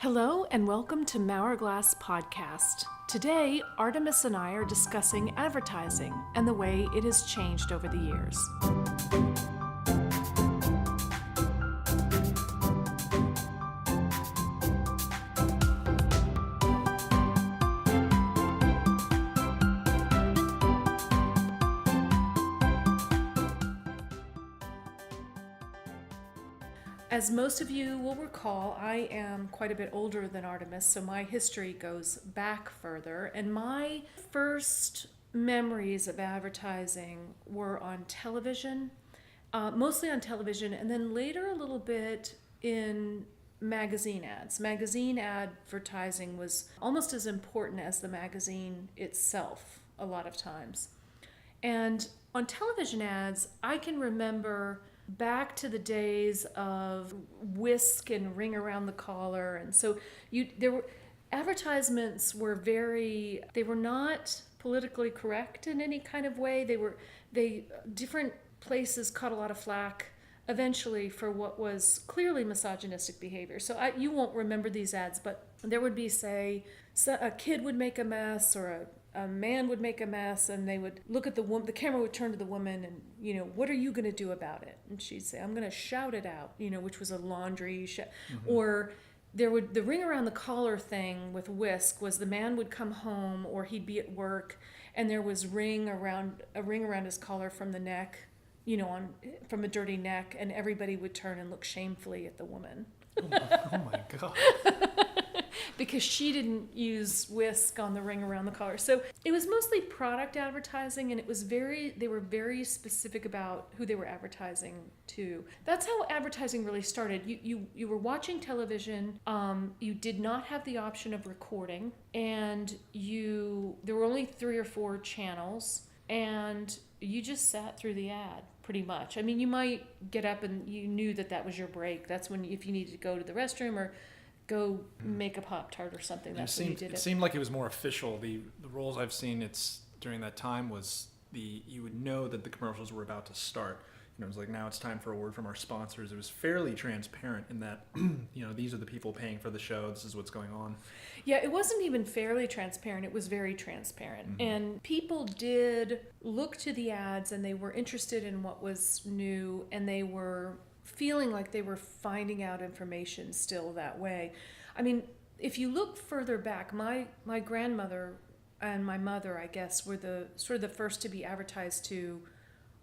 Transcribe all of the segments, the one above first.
Hello and welcome to Maurer Glass Podcast. Today, Artimus and I are discussing advertising and the way it has changed over the years. As most of you will recall, I am quite a bit older than Artimus, so my history goes back further. And my first memories of advertising were on television, mostly on television, and then later a little bit in magazine ads. Magazine advertising was almost as important as the magazine itself a lot of times. And on television ads, I can remember back to the days of whisk and ring around the collar, and so there were advertisements were they were not politically correct in any kind of way. They different places caught a lot of flack eventually for what was clearly misogynistic behavior. So you won't remember these ads, but there would be, say, a kid would make a mess, or a man would make a mess, and they would look at the woman. The camera would turn to the woman, and what are you going to do about it? And she'd say, I'm going to shout it out, which was a laundry or the ring around the collar thing with whisk was the man would come home, or he'd be at work, and there was a ring around his collar from the neck, from a dirty neck, and everybody would turn and look shamefully at the woman. Oh my God. Because she didn't use whisk on the ring around the collar. So it was mostly product advertising, and they were very specific about who they were advertising to. That's how advertising really started. You were watching television, you did not have the option of recording, and there were only 3 or 4 channels, and you just sat through the ad pretty much. I mean, you might get up and you knew that was your break. That's when, if you needed to go to the restroom or go make a Pop-Tart or something, that's when you did it. It seemed like it was more official. The roles I've seen during that time was you would know that the commercials were about to start. It was like, now it's time for a word from our sponsors. It was fairly transparent in that, these are the people paying for the show. This is what's going on. Yeah, it wasn't even fairly transparent. It was very transparent. Mm-hmm. And people did look to the ads, and they were interested in what was new, and they were feeling like they were finding out information still that way. I mean, if you look further back, my grandmother and my mother, I guess, were the first to be advertised to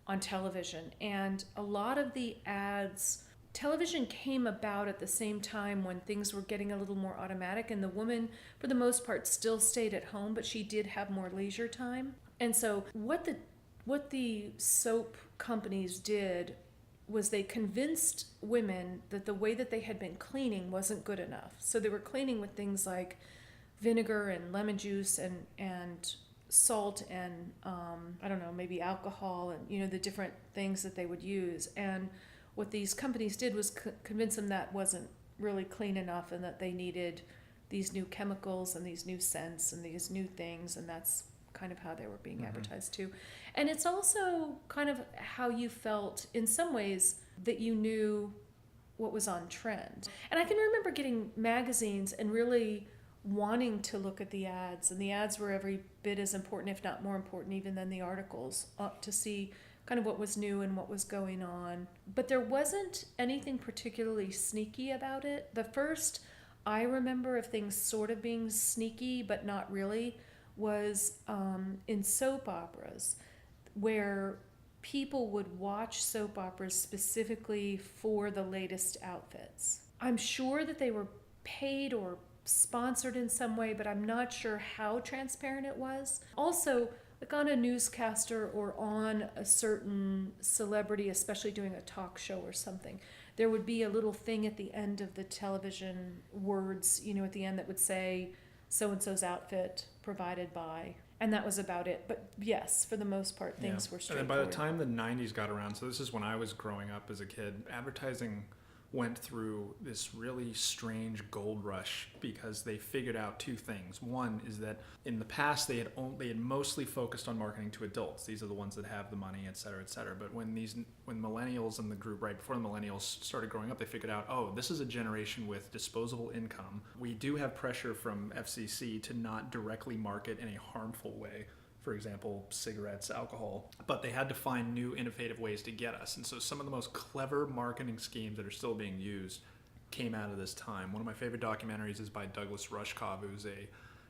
on television. And a lot of the ads, television came about at the same time when things were getting a little more automatic, and the woman, for the most part, still stayed at home, but she did have more leisure time. And so what the soap companies did was they convinced women that the way that they had been cleaning wasn't good enough. So they were cleaning with things like vinegar and lemon juice and salt and maybe alcohol, and the different things that they would use. And what these companies did was convince them that wasn't really clean enough, and that they needed these new chemicals and these new scents and these new things, and that's kind of how they were being advertised too. And it's also kind of how you felt in some ways that you knew what was on trend. And I can remember getting magazines and really wanting to look at the ads, and the ads were every bit as important, if not more important even than the articles, to see kind of what was new and what was going on. But there wasn't anything particularly sneaky about it. The first I remember of things sort of being sneaky but not really was in soap operas, where people would watch soap operas specifically for the latest outfits. I'm sure that they were paid or sponsored in some way, but I'm not sure how transparent it was. Also, like on a newscaster or on a certain celebrity, especially doing a talk show or something, there would be a little thing at the end of the television words, at the end that would say, so-and-so's outfit provided by, and that was about it. But yes, for the most part, things were straightforward. And then by the time the 90s got around, so this is when I was growing up as a kid, advertising went through this really strange gold rush because they figured out two things. One is that in the past they had mostly focused on marketing to adults. These are the ones that have the money, et cetera, et cetera. But when millennials in the group right before the millennials started growing up, they figured out, oh, this is a generation with disposable income. We do have pressure from FCC to not directly market in a harmful way. For example, cigarettes, alcohol, but they had to find new innovative ways to get us. And so some of the most clever marketing schemes that are still being used came out of this time. One of my favorite documentaries is by Douglas Rushkoff,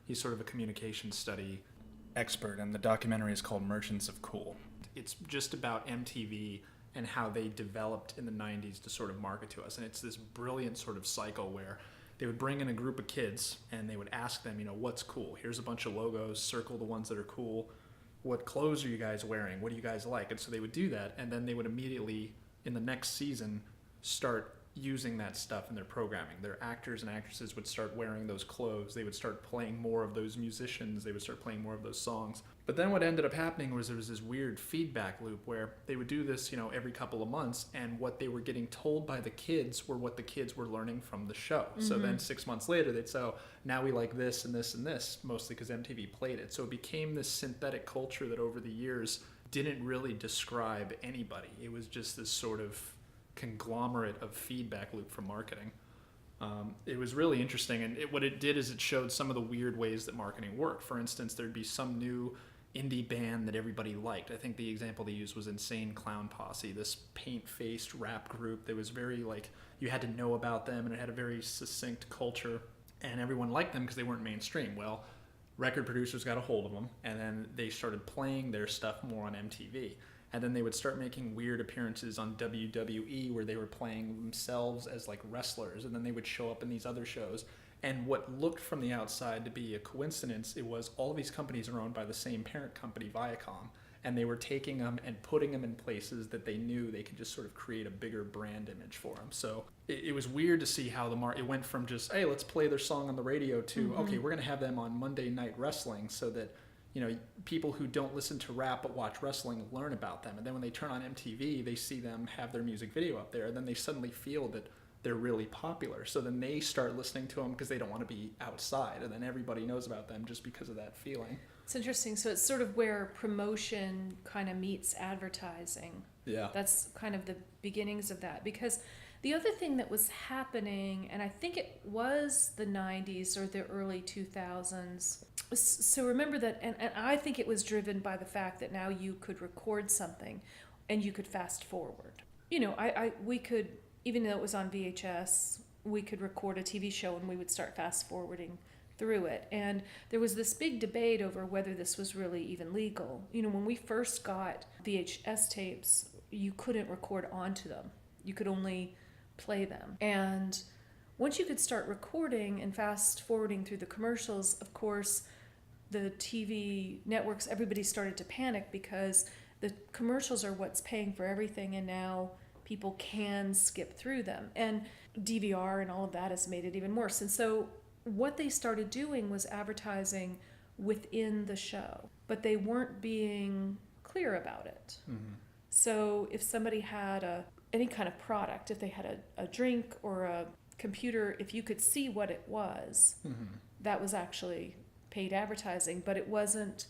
he's sort of a communication study expert, and the documentary is called Merchants of Cool. It's just about MTV and how they developed in the 90s to sort of market to us. And it's this brilliant sort of cycle where they would bring in a group of kids and they would ask them, what's cool? Here's a bunch of logos, circle the ones that are cool. What clothes are you guys wearing? What do you guys like? And so they would do that, and then they would immediately, in the next season, start using that stuff in their programming. Their actors and actresses would start wearing those clothes. They would start playing more of those musicians. They would start playing more of those songs. But then what ended up happening was there was this weird feedback loop where they would do this, every couple of months, and what they were getting told by the kids were what the kids were learning from the show. Mm-hmm. So then 6 months later, they'd say, oh, now we like this and this and this, mostly because MTV played it. So it became this synthetic culture that over the years didn't really describe anybody. It was just this sort of conglomerate of feedback loop from marketing. It was really interesting, and what it did is it showed some of the weird ways that marketing worked. For instance, there'd be some new indie band that everybody liked. I think the example they used was Insane Clown Posse, this paint-faced rap group that was very you had to know about them, and it had a very succinct culture, and everyone liked them because they weren't mainstream. Well, record producers got a hold of them, and then they started playing their stuff more on MTV. And then they would start making weird appearances on WWE where they were playing themselves as wrestlers, and then they would show up in these other shows. And what looked from the outside to be a coincidence, it was all of these companies are owned by the same parent company, Viacom, and they were taking them and putting them in places that they knew they could just sort of create a bigger brand image for them. So it was weird to see how it went from just, hey, let's play their song on the radio to, mm-hmm. okay, we're going to have them on Monday Night Wrestling so that people who don't listen to rap but watch wrestling learn about them. And then when they turn on MTV, they see them have their music video up there, and then they suddenly feel that they're really popular. So then they start listening to them because they don't want to be outside, and then everybody knows about them just because of that feeling. It's interesting. So it's sort of where promotion kind of meets advertising. Yeah. That's kind of the beginnings of that. Because the other thing that was happening, and I think it was the 90s or the early 2000s, so remember that, and I think it was driven by the fact that now you could record something and you could fast forward. We could, even though it was on VHS, we could record a TV show and we would start fast forwarding through it. And there was this big debate over whether this was really even legal. When we first got VHS tapes, you couldn't record onto them. You could only play them. And once you could start recording and fast forwarding through the commercials, of course, the TV networks, everybody started to panic because the commercials are what's paying for everything, and now people can skip through them. And DVR and all of that has made it even worse. And so what they started doing was advertising within the show, but they weren't being clear about it. Mm-hmm. So if somebody had any kind of product, if they had a drink or a computer, if you could see what it was, mm-hmm. that was actually paid advertising, but it wasn't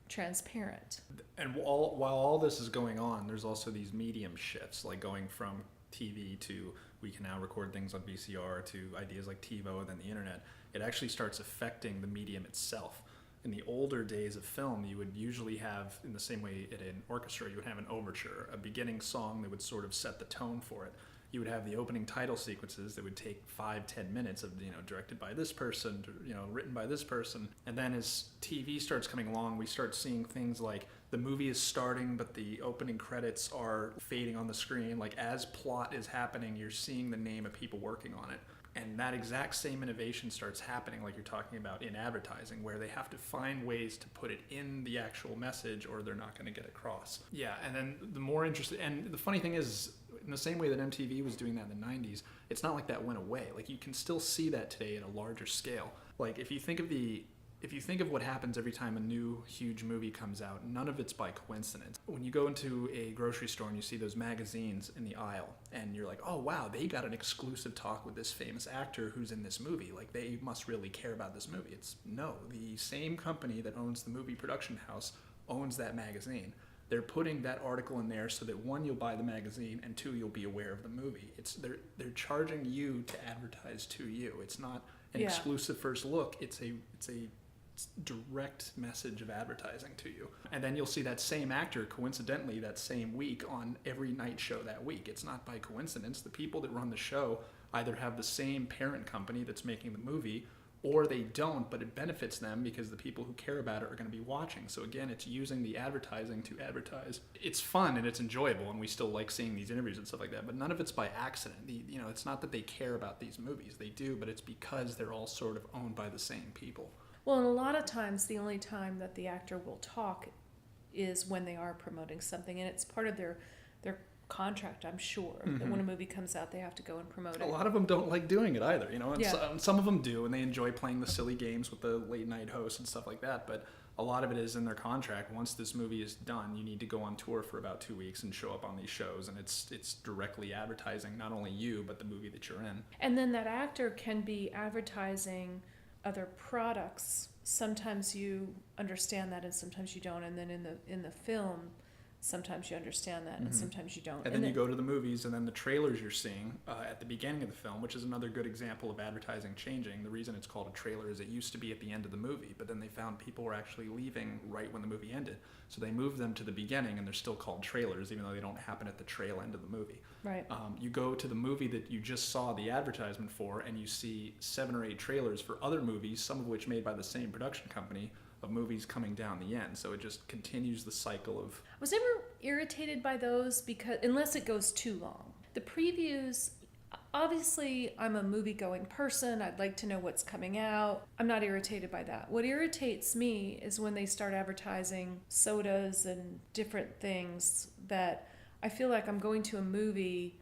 transparent. And while all this is going on, there's also these medium shifts, like going from TV to we can now record things on VCR to ideas like TiVo and then the internet. It actually starts affecting the medium itself. In the older days of film, you would usually have, in the same way in an orchestra, you would have an overture, a beginning song that would sort of set the tone for it. You would have the opening title sequences that would take 5-10 minutes of, directed by this person, written by this person. And then as TV starts coming along, we start seeing things like the movie is starting, but the opening credits are fading on the screen. Like as plot is happening, you're seeing the name of people working on it. And that exact same innovation starts happening, like you're talking about in advertising, where they have to find ways to put it in the actual message or they're not going to get across. Yeah, and then the more interesting, and the funny thing is, in the same way that MTV was doing that in the 90s, it's not like that went away. Like you can still see that today at a larger scale. Like if you think of the if you think of what happens every time a new huge movie comes out, none of it's by coincidence. When you go into a grocery store and you see those magazines in the aisle, and you're like, oh wow, they got an exclusive talk with this famous actor who's in this movie. Like, they must really care about this movie. It's no, the same company that owns the movie production house owns that magazine. They're putting that article in there so that, one, you'll buy the magazine, and two, you'll be aware of the movie. They're charging you to advertise to you. It's not an exclusive first look. It's a direct message of advertising to you. And then you'll see that same actor, coincidentally, that same week on every night show that week. It's not by coincidence. The people that run the show either have the same parent company that's making the movie, or they don't, but it benefits them because the people who care about it are going to be watching. So again, it's using the advertising to advertise. It's fun and it's enjoyable, and we still like seeing these interviews and stuff like that, but none of it's by accident. It's not that they care about these movies. They do, but it's because they're all sort of owned by the same people. Well, and a lot of times the only time that the actor will talk is when they are promoting something, and it's part of their contract, I'm sure, that when a movie comes out, they have to go and promote it. A lot of them don't like doing it either, and some of them do, and they enjoy playing the silly games with the late night hosts and stuff like that, but a lot of it is in their contract. Once this movie is done, you need to go on tour for about 2 weeks and show up on these shows, and it's directly advertising not only you, but the movie that you're in. And then that actor can be advertising other products. Sometimes you understand that and sometimes you don't, and then in the film sometimes you understand that and sometimes you don't. And then you go to the movies, and then the trailers you're seeing at the beginning of the film, which is another good example of advertising changing. The reason it's called a trailer is it used to be at the end of the movie, but then they found people were actually leaving right when the movie ended. So they moved them to the beginning, and they're still called trailers, even though they don't happen at the trail end of the movie. Right. You go to the movie that you just saw the advertisement for, and you see 7 or 8 trailers for other movies, some of which made by the same production company, of movies coming down the end. So it just continues the cycle of... I was never irritated by those, because unless it goes too long. The previews, obviously I'm a movie-going person. I'd like to know what's coming out. I'm not irritated by that. What irritates me is when they start advertising sodas and different things that I feel like I'm going to a movie.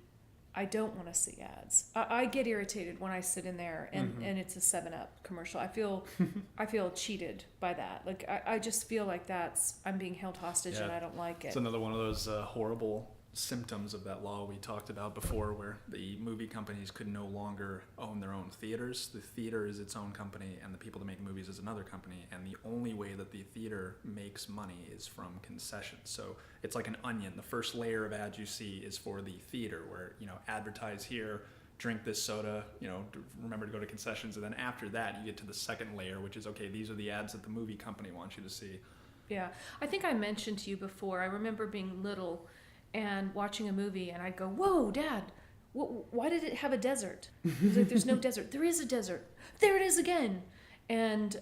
I don't want to see ads. I get irritated when I sit in there and it's a 7-Up commercial. I feel cheated by that. Like I just feel like I'm being held hostage and I don't like it. It's another one of those horrible symptoms of that law we talked about before, where the movie companies could no longer own their own theaters. The theater is its own company, and the people that make movies is another company, and the only way that the theater makes money is from concessions. So it's like an onion. The first layer of ads you see is for the theater, where, advertise here, drink this soda, remember to go to concessions, and then after that you get to the second layer, which is, okay, these are the ads that the movie company wants you to see. Yeah, I think I mentioned to you before, I remember being little and watching a movie, and I'd go, whoa, Dad, why did it have a desert? He was like, there's no desert. There is a desert. There it is again. And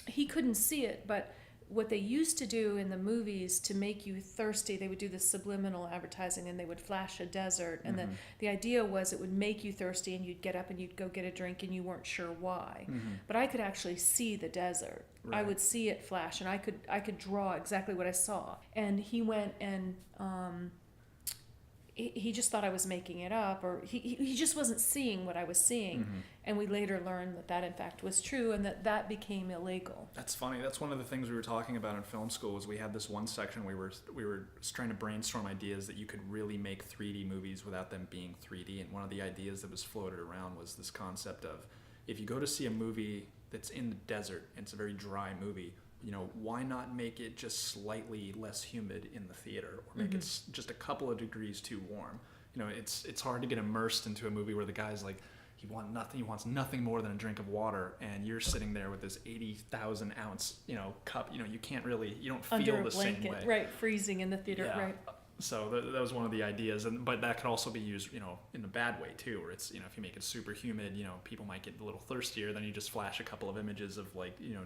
he couldn't see it, but what they used to do in the movies to make you thirsty, they would do this subliminal advertising, and they would flash a desert. And the idea was it would make you thirsty, and you'd get up and you'd go get a drink, and you weren't sure why. But I could actually see the desert. Right. I would see it flash, and I could draw exactly what I saw. And he went and he just thought I was making it up, or he just wasn't seeing what I was seeing. And we later learned that in fact was true, and that became illegal. That's funny. That's one of the things we were talking about in film school. Was we had this one section we were trying to brainstorm ideas that you could really make 3D movies without them being 3D. And one of the ideas that was floated around was this concept of, if you go to see a movie that's in the desert and it's a very dry movie, why not make it just slightly less humid in the theater, or make it just a couple of degrees too warm? It's hard to get immersed into a movie where the guy's like, he wants nothing more than a drink of water, and you're sitting there with this 80,000 ounce cup. You can't really, you don't feel under the a blanket, same way. right? Freezing in the theater, yeah. Right? So that was one of the ideas, but that could also be used, in a bad way too, where it's, if you make it super humid, people might get a little thirstier. Then you just flash a couple of images of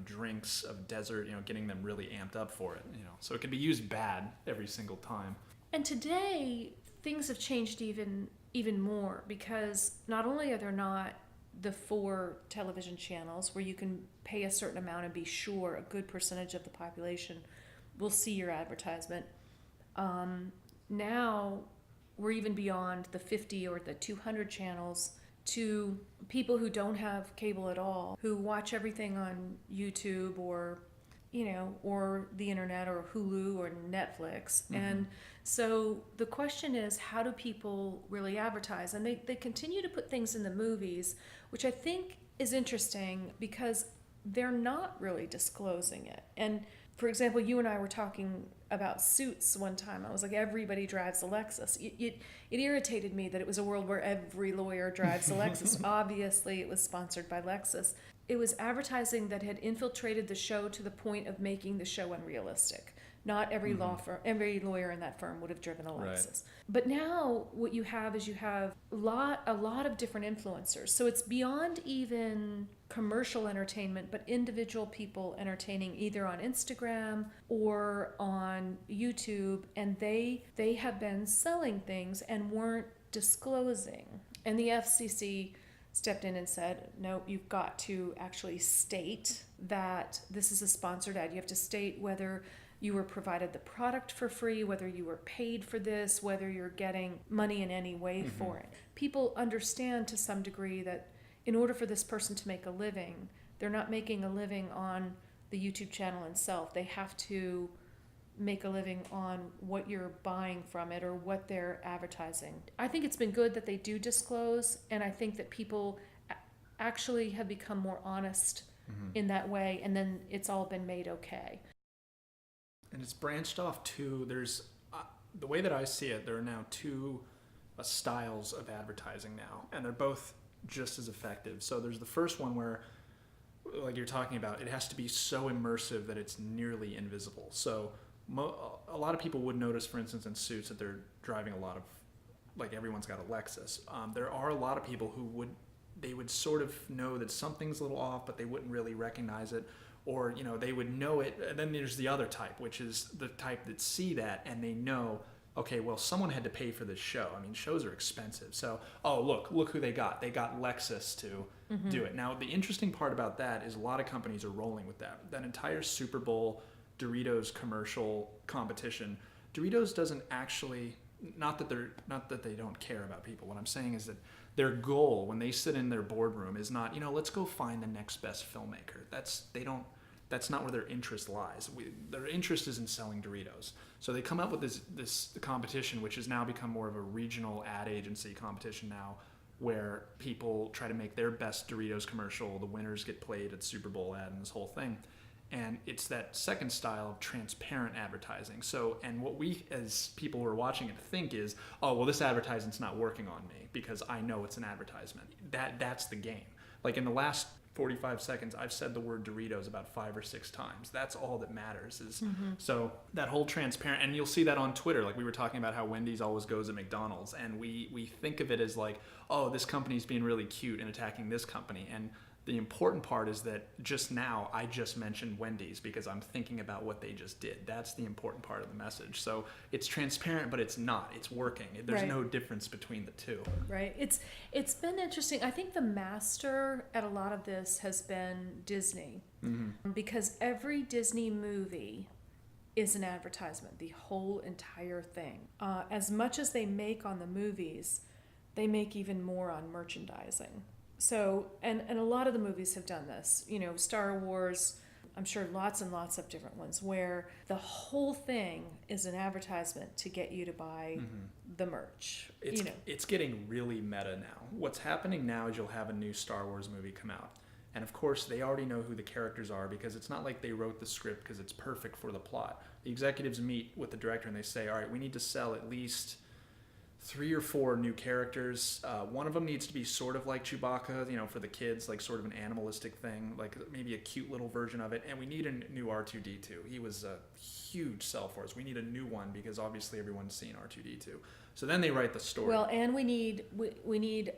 drinks of desert, getting them really amped up for it, So it can be used bad every single time. And today things have changed even more, because not only are there not the 4 television channels where you can pay a certain amount and be sure a good percentage of the population will see your advertisement. Now we're even beyond the 50 or the 200 channels to people who don't have cable at all, who watch everything on YouTube or or the internet or Hulu or Netflix. And so the question is, how do people really advertise? And they continue to put things in the movies, which I think is interesting because they're not really disclosing it. And for example, you and I were talking about Suits one time. I was like, everybody drives a Lexus. It irritated me that it was a world where every lawyer drives a Lexus. Obviously, it was sponsored by Lexus. It was advertising that had infiltrated the show to the point of making the show unrealistic. Not every law firm, every lawyer in that firm would have driven a Lexus. Right. But now what you have is a lot of different influencers. So it's beyond even commercial entertainment, but individual people entertaining either on Instagram or on YouTube, and they have been selling things and weren't disclosing. And the FCC stepped in and said, no, you've got to actually state that this is a sponsored ad. You have to state whether you were provided the product for free, whether you were paid for this, whether you're getting money in any way for it. People understand to some degree that in order for this person to make a living, they're not making a living on the YouTube channel itself. They have to make a living on what you're buying from it or what they're advertising. I think it's been good that they do disclose, and I think that people actually have become more honest in that way, and then it's all been made okay. And it's branched off to, there's, the way that I see it, there are now two styles of advertising now, and they're both just as effective. So there's the first one where, like you're talking about, it has to be so immersive that it's nearly invisible. So a lot of people would notice, for instance, in Suits that they're driving a lot of, like everyone's got a Lexus. There are a lot of people who would sort of know that something's a little off, but they wouldn't really recognize it. Or, they would know it. And then there's the other type, which is the type that see that and they know, okay, well, someone had to pay for this show. I mean, shows are expensive. So, oh, look who they got. They got Lexus to do it. Now, the interesting part about that is a lot of companies are rolling with that. That entire Super Bowl Doritos commercial competition, Doritos doesn't actually, not that they don't care about people. What I'm saying is that their goal when they sit in their boardroom is not, let's go find the next best filmmaker. That's not where their interest lies. Their interest is in selling Doritos. So they come up with this competition, which has now become more of a regional ad agency competition now, where people try to make their best Doritos commercial. The winners get played at Super Bowl ad and this whole thing. And it's that second style of transparent advertising. So, and what we as people who are watching it think is, oh, well, this advertisement's not working on me because I know it's an advertisement. That's the game. Like in the last 45 seconds, I've said the word Doritos about 5 or 6 times. That's all that matters. So that whole transparent, and you'll see that on Twitter. Like we were talking about how Wendy's always goes at McDonald's, and we think of it as like, oh, this company's being really cute and attacking this company. And the important part is that just now I just mentioned Wendy's because I'm thinking about what they just did. That's the important part of the message. So it's transparent, but it's not. It's working. There's no difference between the two. Right. It's been interesting. I think the master at a lot of this has been Disney, because every Disney movie is an advertisement, the whole entire thing. As much as they make on the movies, they make even more on merchandising. So, and a lot of the movies have done this, Star Wars, I'm sure lots and lots of different ones, where the whole thing is an advertisement to get you to buy the merch. It's getting really meta now. What's happening now is you'll have a new Star Wars movie come out. And of course, they already know who the characters are because it's not like they wrote the script because it's perfect for the plot. The executives meet with the director and they say, all right, we need to sell at least 3 or 4 new characters. One of them needs to be sort of like Chewbacca, for the kids, like sort of an animalistic thing, like maybe a cute little version of it. And we need a new R2-D2. He was a huge sell for us. We need a new one because obviously everyone's seen R2-D2. So then they write the story. Well, and we need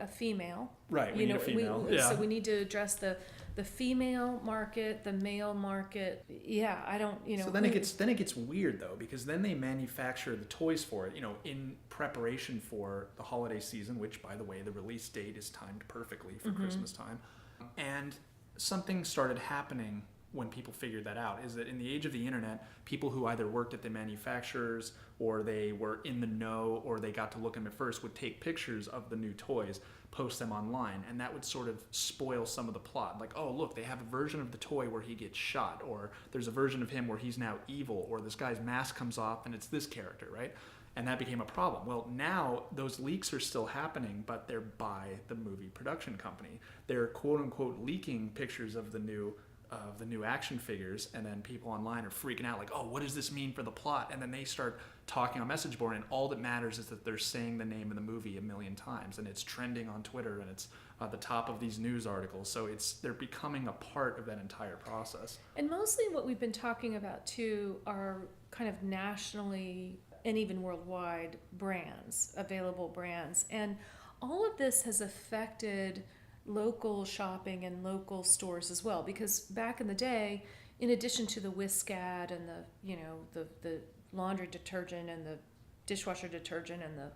a female. Right, we need a female. So we need to address the female market, the male market. Yeah, I don't, So then it gets weird though, because then they manufacture the toys for it, in preparation for the holiday season, which by the way, the release date is timed perfectly for Christmas time. And something started happening when people figured that out, is that in the age of the internet, people who either worked at the manufacturers or they were in the know or they got to look at them at first would take pictures of the new toys. post them online, and that would sort of spoil some of the plot. Like, oh, look, they have a version of the toy where he gets shot, or there's a version of him where he's now evil, or this guy's mask comes off and it's this character, right? And that became a problem. Well, now those leaks are still happening, but they're by the movie production company. They're quote unquote leaking pictures of the new action figures, and then people online are freaking out like, oh, what does this mean for the plot? And then they start talking on message board, and all that matters is that they're saying the name of the movie a million times, and it's trending on Twitter, and it's at the top of these news articles. So they're becoming a part of that entire process. And mostly what we've been talking about too are kind of nationally and even worldwide brands, available brands. And all of this has affected local shopping and local stores as well, because back in the day, in addition to the whisk ad and the laundry detergent and the dishwasher detergent and the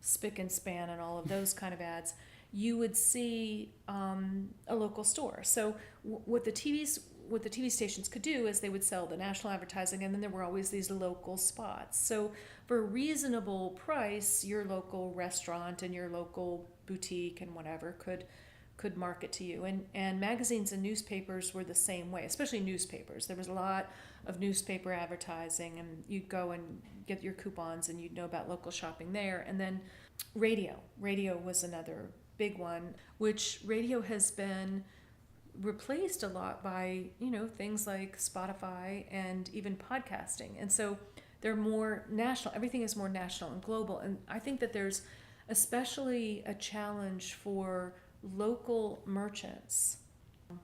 spick and span and all of those kind of ads, you would see a local store. So what the TV stations could do is they would sell the national advertising, and then there were always these local spots. So for a reasonable price, your local restaurant and your local boutique and whatever could market to you. And magazines and newspapers were the same way, especially newspapers. There was a lot of newspaper advertising, and you'd go and get your coupons and you'd know about local shopping there. And then radio was another big one, which radio has been replaced a lot by things like Spotify and even podcasting. And so they're more national. Everything is more national and global. And I think that there's especially a challenge for local merchants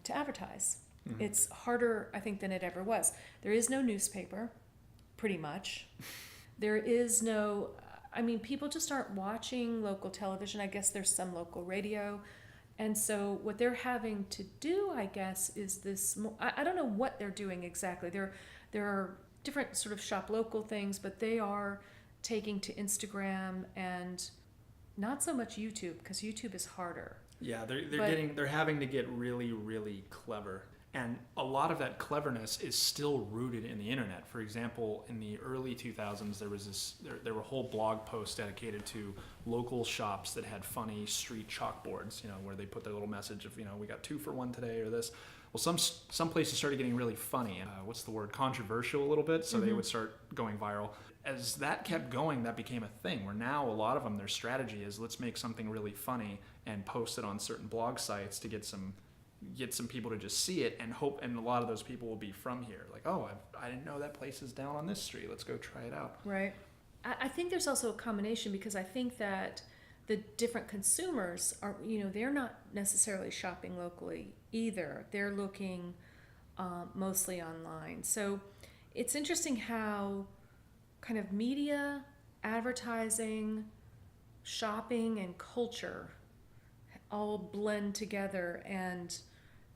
to advertise. Mm-hmm. It's harder, I think, than it ever was. There is no newspaper, pretty much. There is no, people just aren't watching local television. I guess there's some local radio. And so what they're having to do, I guess, is this, I don't know what they're doing exactly. There are different sort of shop local things, but they are taking to Instagram and not so much YouTube, because YouTube is harder. Yeah, they're having to get really, really clever. And a lot of that cleverness is still rooted in the internet. For example, in the early 2000s, there were whole blog posts dedicated to local shops that had funny street chalkboards, where they put their little message of, we got 2 for $1 today or this. Well, some places started getting really funny and controversial a little bit, so they would start going viral. As that kept going, that became a thing where now a lot of them, their strategy is, let's make something really funny and post it on certain blog sites to get some people to just see it and hope, and a lot of those people will be from here. Like, oh, I didn't know that place is down on this street. Let's go try it out. Right. I think there's also a combination, because I think that the different consumers are, they're not necessarily shopping locally either. They're looking mostly online. So it's interesting how kind of media, advertising, shopping, and culture all blend together and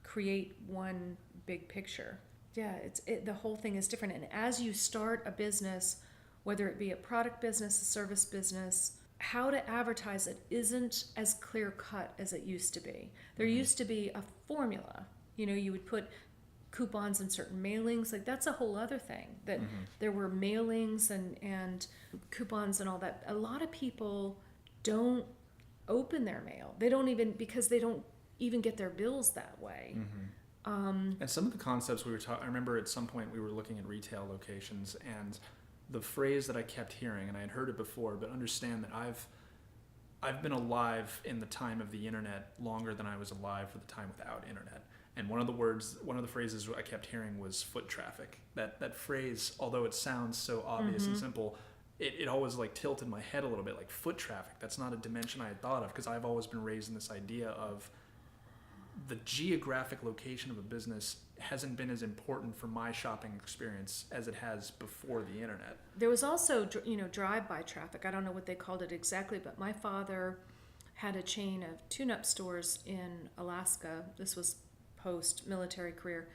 create one big picture. Yeah, the whole thing is different. And as you start a business, whether it be a product business, a service business, how to advertise it isn't as clear cut as it used to be. There used to be a formula. You would put coupons in certain mailings. Like, that's a whole other thing. That there were mailings and coupons and all that. A lot of people don't open their mail. They don't even, because they don't even get their bills that way. And some of the concepts we were talking, I remember at some point we were looking at retail locations, and the phrase that I kept hearing, and I had heard it before, but understand that I've been alive in the time of the internet longer than I was alive for the time without internet. And one of the phrases I kept hearing was foot traffic. That phrase, although it sounds so obvious and simple, it always tilted my head a little bit. Like, foot traffic, that's not a dimension I had thought of, because I've always been raised in this idea of the geographic location of a business hasn't been as important for my shopping experience as it has before the internet. There was also, drive-by traffic. I don't know what they called it exactly, but my father had a chain of tune-up stores in Alaska. This was post-military career.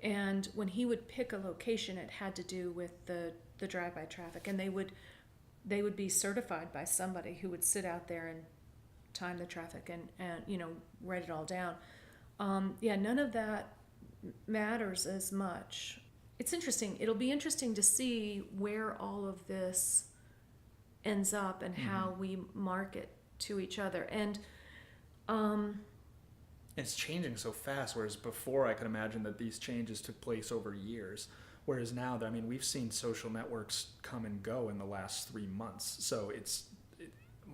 And when he would pick a location, it had to do with the drive-by traffic. And they would be certified by somebody who would sit out there and time the traffic and write it all down. None of that matters as much. It's interesting. It'll be interesting to see where all of this ends up and how we market to each other. And It's changing so fast, whereas before I could imagine that these changes took place over years. Whereas now, I mean, we've seen social networks come and go in the last 3 months. So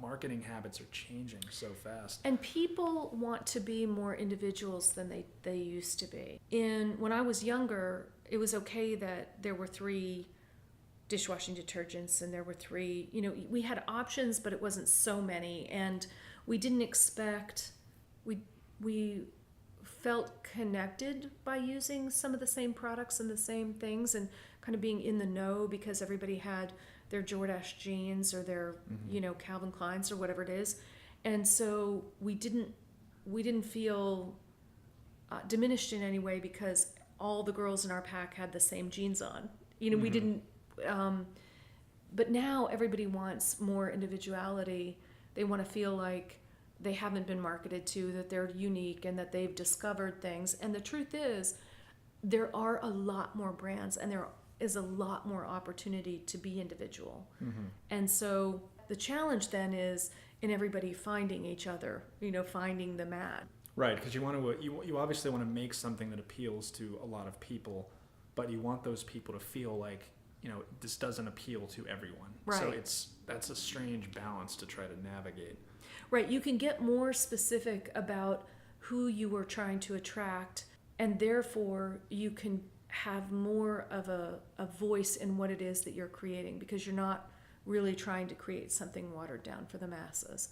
marketing habits are changing so fast. And people want to be more individuals than they used to be. When I was younger, it was okay that there were 3 dishwashing detergents and there were 3, we had options, but it wasn't so many. And we didn't expect, we felt connected by using some of the same products and the same things and kind of being in the know because everybody had their Jordache jeans or their, Calvin Kleins or whatever it is. And so we didn't feel diminished in any way because all the girls in our pack had the same jeans on. We didn't, but now everybody wants more individuality. They want to feel like they haven't been marketed to, that they're unique and that they've discovered things. And the truth is, there are a lot more brands and there is a lot more opportunity to be individual. And so the challenge then is in everybody finding each other, finding the match. Right, because you want to, you obviously want to make something that appeals to a lot of people, but you want those people to feel like, this doesn't appeal to everyone. Right. So that's a strange balance to try to navigate. Right, you can get more specific about who you are trying to attract, and therefore you can have more of a voice in what it is that you're creating because you're not really trying to create something watered down for the masses.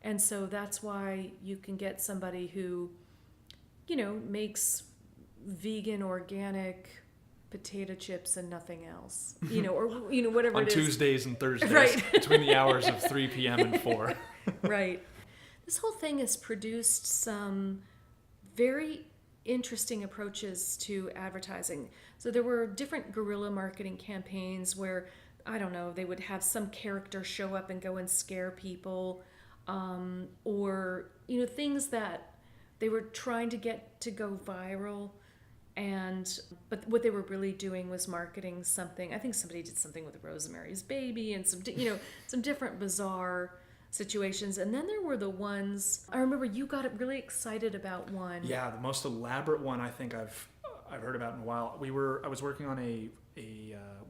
And so that's why you can get somebody who, makes vegan, organic potato chips and nothing else, or, whatever On it is. On Tuesdays and Thursdays, right. Between the hours of 3 p.m. and 4. Right. This whole thing has produced some very interesting approaches to advertising. So there were different guerrilla marketing campaigns where, I don't know, they would have some character show up and go and scare people, or, things that they were trying to get to go viral. But what they were really doing was marketing something. I think somebody did something with Rosemary's Baby and some different bizarre situations. And then there were the ones, I remember you got really excited about one. Yeah, the most elaborate one I think I've heard about in a while. I was working on a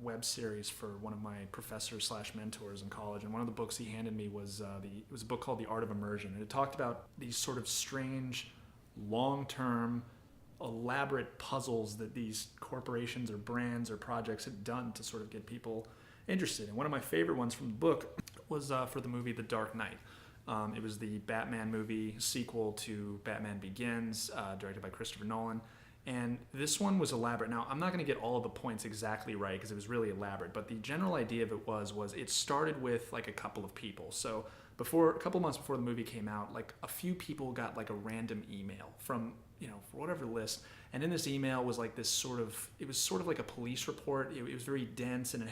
web series for one of my professors / mentors in college, and one of the books he handed me was it was a book called The Art of Immersion, and it talked about these sort of strange, long-term, elaborate puzzles that these corporations or brands or projects had done to sort of get people interested. And one of my favorite ones from the book was for the movie The Dark Knight. It was the Batman movie sequel to Batman Begins, directed by Christopher Nolan. And this one was elaborate. Now, I'm not going to get all of the points exactly right because it was really elaborate, but the general idea of it was it started with like a couple of people. So a couple of months before the movie came out, like a few people got like a random email from, for whatever list. And in this email was like it was sort of like a police report. It was very dense and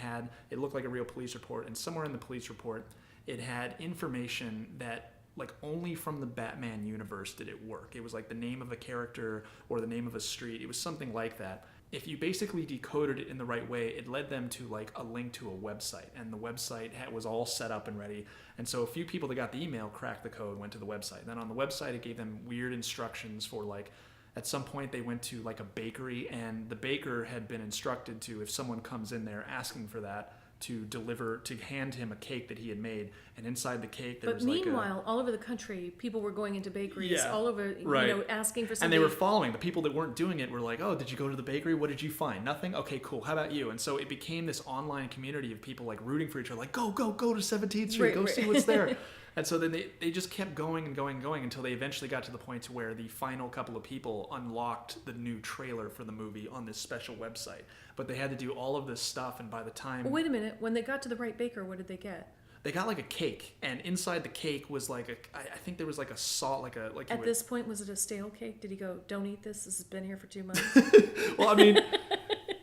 it looked like a real police report. And somewhere in the police report, it had information that like only from the Batman universe did it work. It was like the name of a character or the name of a street. It was something like that. If you basically decoded it in the right way, it led them to like a link to a website, and the website was all set up and ready. And so a few people that got the email cracked the code, went to the website. Then on the website, it gave them weird instructions for like, at some point they went to like a bakery, and the baker had been instructed to, if someone comes in there asking for that, to hand him a cake that he had made, and inside the cake there was like meanwhile, all over the country, people were going into bakeries all over, right. Asking for something. And they were following. The people that weren't doing it were like, oh, did you go to the bakery? What did you find? Nothing? Okay, cool. How about you? And so it became this online community of people like rooting for each other, like, go to 17th Street, go see what's there. And so then they just kept going and going and going until they eventually got to the point to where the final couple of people unlocked the new trailer for the movie on this special website. But they had to do all of this stuff, and by the time... Well, wait a minute. When they got to the right baker, what did they get? They got like a cake, and inside the cake was like I think there was like a salt, At this point, was it a stale cake? Did he go, don't eat this? This has been here for 2 months. Well, I mean...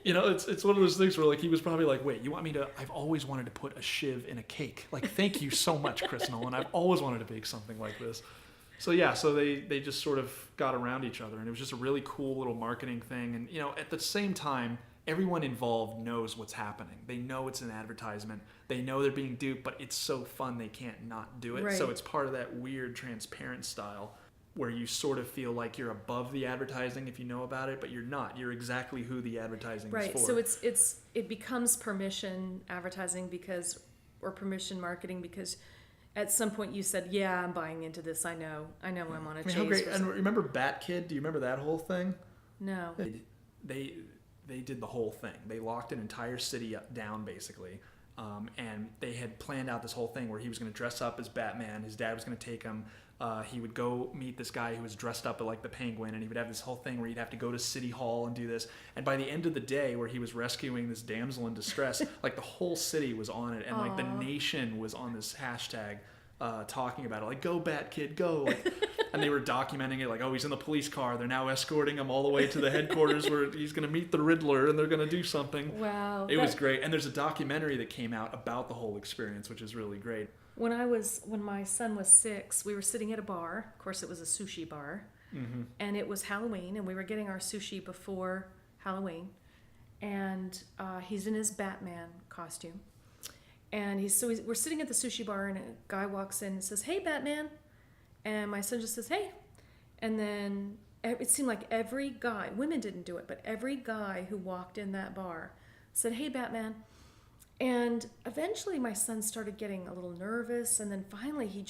it's one of those things where like he was probably like, wait, you want me to? I've always wanted to put a shiv in a cake. Like, thank you so much, Chris Nolan. I've always wanted to bake something like this. So yeah, so they just sort of got around each other, and it was just a really cool little marketing thing. And at the same time, everyone involved knows what's happening. They know it's an advertisement. They know they're being duped, but it's so fun they can't not do it. Right. So it's part of that weird transparent style. where you sort of feel like you're above the advertising if you know about it, but you're not. You're exactly who the advertising is for. So it becomes permission advertising or permission marketing because at some point you said, yeah, I'm buying into this. I know I'm on a chase. How great. And remember Bat Kid? Do you remember that whole thing? No. They did the whole thing. They locked an entire city down, basically. And they had planned out this whole thing where he was going to dress up as Batman. His dad was going to take him. He would go meet this guy who was dressed up like the Penguin, and he would have this whole thing where he'd have to go to City Hall and do this. And by the end of the day, where he was rescuing this damsel in distress, like the whole city was on it, and like the nation was on this hashtag talking about it, like "Go Bat Kid, go!" Like, and they were documenting it, like, "Oh, he's in the police car. They're now escorting him all the way to the headquarters where he's going to meet the Riddler, and they're going to do something." Wow, it was great. And there's a documentary that came out about the whole experience, which is really great. When my son was 6, we were sitting at a bar. Of course, it was a sushi bar, and it was Halloween, and we were getting our sushi before Halloween, and he's in his Batman costume, and we're sitting at the sushi bar, and a guy walks in and says, "Hey, Batman," and my son just says, "Hey," and then it seemed like every guy, women didn't do it, but every guy who walked in that bar said, "Hey, Batman." And eventually my son started getting a little nervous, and then finally he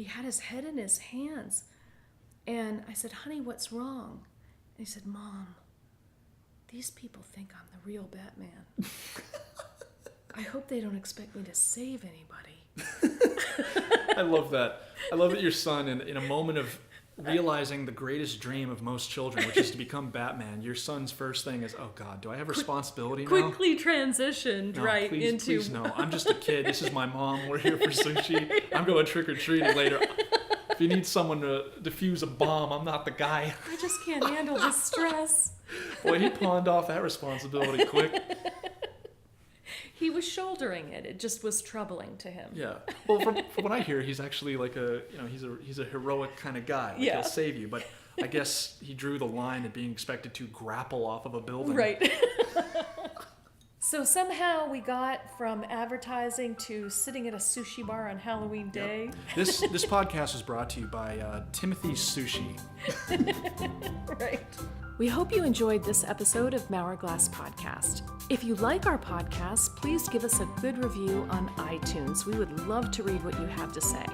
had his head in his hands. And I said, "Honey, what's wrong?" And he said, "Mom, these people think I'm the real Batman. I hope they don't expect me to save anybody." I love that. I love that your son, in a moment of realizing the greatest dream of most children, which is to become Batman, your son's first thing is, "Oh God, do I have responsibility now?" Quickly transitioned into... Please no. I'm just a kid. This is my mom. We're here for sushi. I'm going trick-or-treating later. If you need someone to defuse a bomb, I'm not the guy. I just can't handle the stress. Boy, he pawned off that responsibility quick. He was shouldering it. It just was troubling to him. Yeah. Well, from what I hear, he's actually like he's a heroic kind of guy. Like, he'll save you. But I guess he drew the line at being expected to grapple off of a building. Right. So somehow we got from advertising to sitting at a sushi bar on Halloween Day. Yep. This podcast was brought to you by Timothy's Sushi. Right. We hope you enjoyed this episode of Maurer Glass Podcast. If you like our podcast, please give us a good review on iTunes. We would love to read what you have to say.